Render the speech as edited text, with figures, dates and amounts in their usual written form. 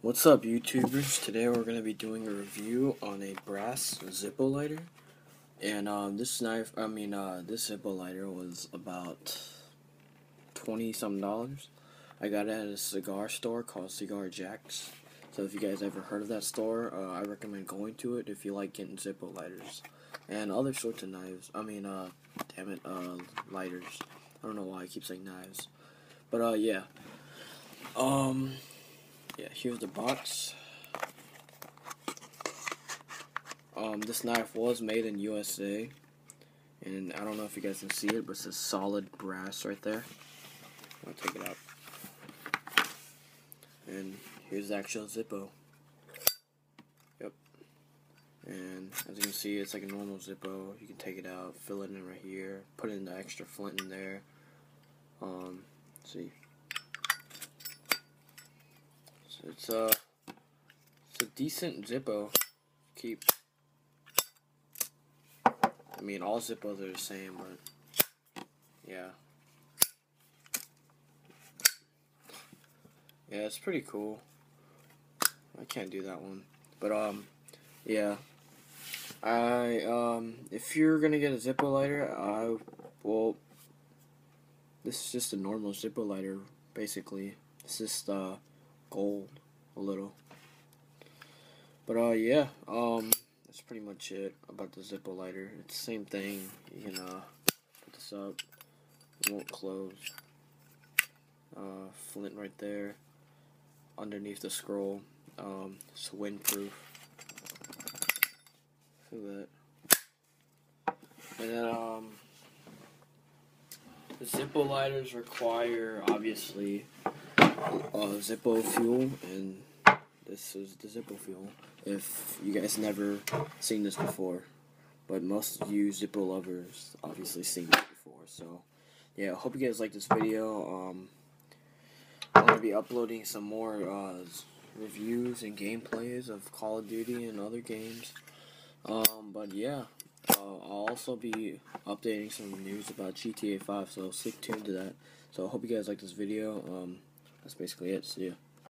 What's up, YouTubers? Today we're going to be doing a review on a brass Zippo lighter. And this Zippo lighter was about $20-something. I got it at a cigar store called Cigar Jack's. So if you guys ever heard of that store, I recommend going to it if you like getting Zippo lighters and other sorts of knives. Lighters. I don't know why I keep saying knives, but yeah. Yeah, here's the box. This knife was made in USA, and I don't know if you guys can see it, but it says solid brass right there. I'll take it out. And here's the actual Zippo. Yep. And as you can see, it's like a normal Zippo. You can take it out, fill it in right here, put in the extra flint in there. See. So it's a decent Zippo. Keep. I mean, all Zippos are the same, but yeah. Yeah, it's pretty cool. I can't do that one, but yeah. If you're gonna get a Zippo lighter, this is just a normal Zippo lighter, basically. It's just gold a little, but yeah. That's pretty much it about the Zippo lighter. It's the same thing. You can put this up. It won't close. Flint right there. Underneath the scroll. It's windproof. Look at that. And then the Zippo lighters require, obviously, Zippo fuel, and this is the Zippo fuel. If you guys never seen this before, but most of you Zippo lovers obviously seen this before. So yeah, I hope you guys like this video. I'm gonna be uploading some more reviews and gameplays of Call of Duty and other games. But yeah, I'll also be updating some news about GTA 5, so stick tuned to that. So I hope you guys like this video. That's basically it. See ya.